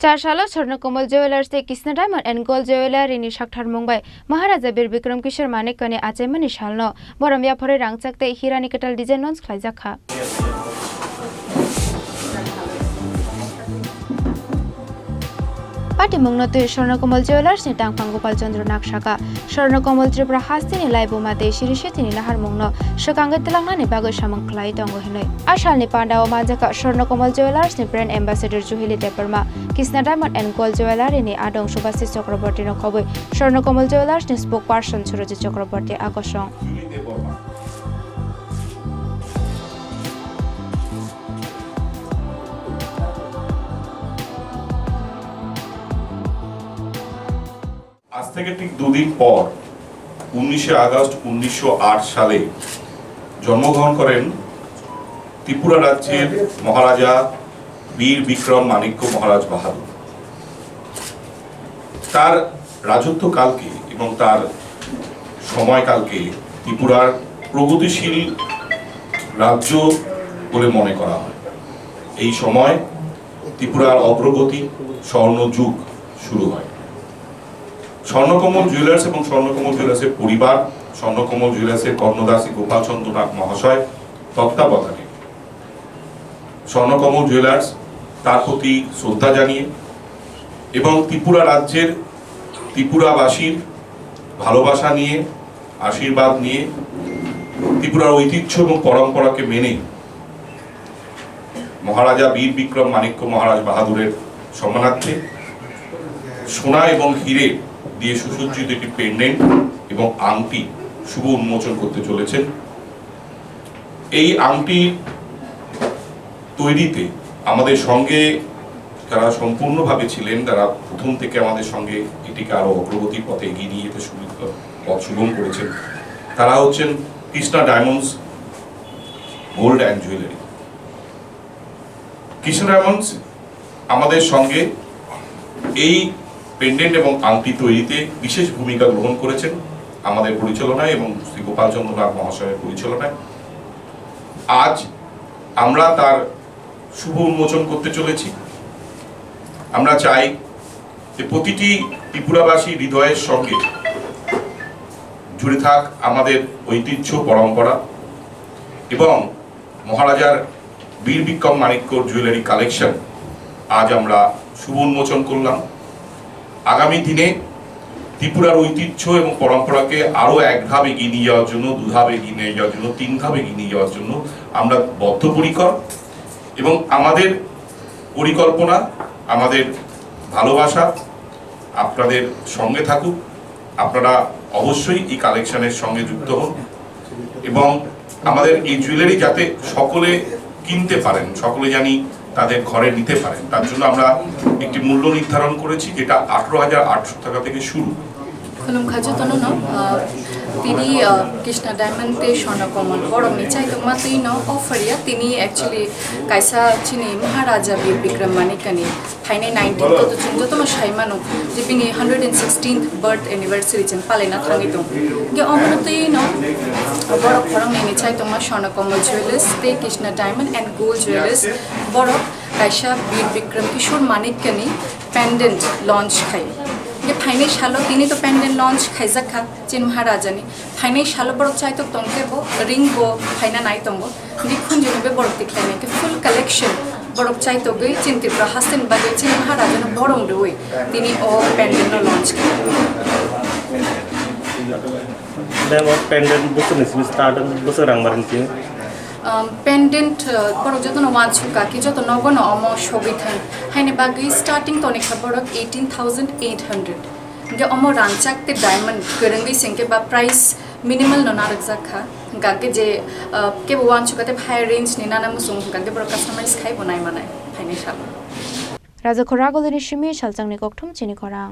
Chasalo Swarnakamal Jewwellery KisnaDiamond AndGoald Jewwellery ni Shakthar Mumbai Maharaja Bir Bikram Kishore Manekkani Achemani Shalno Boramya Phore Rangchakte Hirani Kwtal Design Nons Khlaijakha Pati Mungnoti Swarnakamal Jewwellery ni Tangpang Gopal Chandra Nakshaka Swarnakamal Tripura Hastini Laiboma de Shirishitini Lahar Mungno Shakanga Telangana ni Bago Shamang Khlai Tongo Hinoi Ashal ni Pandao Majaka Swarnakamal Jewwellery ni Brand Ambassador Juhili Deparma KisnaDiamond AndGoald Jewwellery ni Adong Subhasis Chakraborty no Khoboi Swarnakamal Jewwellery ni spokesperson Suroji Chakraborty Akoshong আজ থেকে ঠিক দুদিন পর 19 August 1908 সালে জন্মগ্রহণ করেন ত্রিপুরা রাজ্যের মহারাজা বীর বিক্রম মাণিক্য মহারাজ বাহাদুর। তার রাজত্বকালকে এবং তার সময়কালকে ত্রিপুরার প্রগতিশীল রাজ্য বলে মনে করা হয়। এই সময় ত্রিপুরার অগ্রগতি স্বর্ণযুগ শুরু হয়। স্বর্ণকমল জুয়েলার্স এবং স্বর্ণকমল জুয়েলার্সের পরিবার, স্বর্ণকমল জুয়েলার্সের কর্ণদাসী গোপাল চন্দ্র নাগ মহাশয় তত্ত্বাবধানে স্বর্ণকমল জুয়েলার্স তার প্রতি শ্রদ্ধা জানিয়ে এবং ত্রিপুরা রাজ্যের ত্রিপুরাবাসীর ভালোবাসা নিয়ে আশীর্বাদ নিয়ে ত্রিপুরার ঐতিহ্য এবং পরম্পরাকে মেনে মহারাজা বীর বিক্রম মাণিক্য মহারাজ বাহাদুরের সম্মানার্থে সোনা এবং হিরে দিয়ে সুসজ্জিত একটি পেন্ডেন্ট এবং আংটি শুভ উন্মোচন করতে চলেছেন। এই আংটি তৈরিতে আমাদের সঙ্গে যারা সম্পূর্ণভাবে ছিলেন, যারা প্রথম থেকে আমাদের সঙ্গে এটিকে আরো অগ্রগতির পথে এগিয়ে নিয়ে যেতে পথ সুগম করেছেন, তারা হচ্ছেন KisnaDiamond gold and jewellery. KisnaDiamond আমাদের সঙ্গে এই পেন্ডেন্ট এবং আংটি তৈরিতে বিশেষ ভূমিকা গ্রহণ করেছেন আমাদের পরিচালনায় এবং শ্রী গোপাল চন্দ্র নাগ মহাশয়ের পরিচালনায়। আজ আমরা তার শুভ উন্মোচন করতে চলেছি। আমরা চাই যে প্রতিটি ত্রিপুরাবাসী হৃদয়ের সঙ্গে জুড়ে থাক আমাদের ঐতিহ্য পরম্পরা এবং মহারাজার বীর বিক্রম মাণিক্য জুয়েলারি কালেকশন আজ আমরা শুভ উন্মোচন করলাম। আগামী দিনে ত্রিপুরার ঐতিহ্য এবং পরম্পরাকে আরো এক ধাপ এগিয়ে নিয়ে যাওয়ার জন্য, দু ধাপ এগিয়ে নিয়ে যাওয়ার জন্য, 3 ধাপ এগিয়ে নিয়ে যাওয়ার জন্য আমরা বদ্ধপরিকর এবং আমাদের পরিকল্পনা, আমাদের ভালোবাসা আপনাদের সঙ্গে থাকুক। আপনারা অবশ্যই এই কালেকশনের সঙ্গে যুক্ত হন এবং আমাদের এই জুয়েলারি যাতে সকলে কিনতে পারেন, সকলে জানি তাদের ঘরে নিতে পারেন, তার জন্য আমরা একটি মূল্য নির্ধারণ করেছি যেটা 18,800 টাকা থেকে শুরু। তিনি KisnaDiamond te Swarnakamal borong ni chai tongma tui no offer ya tini actually kaisa chini Maharaja Bir Bikram Manekkani thainai 19 to chungjo to shaimano je bini 116th birth anniversary chen palena thangi to ge omono tui no borok Khorang ni chai tongma Swarnakamal Jewellers te KisnaDiamond AndGoald Jewellers borok kaisa Bir Bikram Kishore Manekkani pendant launch khai फाइने शालो तिनी तो pendant launch Khlaijakha चिन महाराजानी फाइने शालो बड़ो चाय तो तंके बो ring बो फाइना नाई तंगो दिखुन जिने बे बड़ो दिखलाने के फुल कलेक्शन बड़ो चाय तो गई चिन त्रिपुरा हासन बागे चिन महाराजा ने बड़ो डोई तिनी ओ पेंडेंट नो लॉन्च देम पेंडेंट बुसुन स्टार्ट बुसुरांग मारिन पेंडेंट बड़ो जो तो नवान छुका कि जो तो नगो न अमो शोभिथन हाइने बागी स्टार्टिंग तो निखा बड़ो 18,800 जो अमो रांचाक ते डायमंड करंगी सिंके बा प्राइस मिनिमल न नारकजाखा गाके जे के वान छुका ते हाई रेंज नि नाना मुसुंग गाके बड़ो कस्टमाइज खाइ बनाइ मानाइ हाइने शालो राजा खोरागोलनि शिमी शालचांगनि कक्थुम चिनि खरां।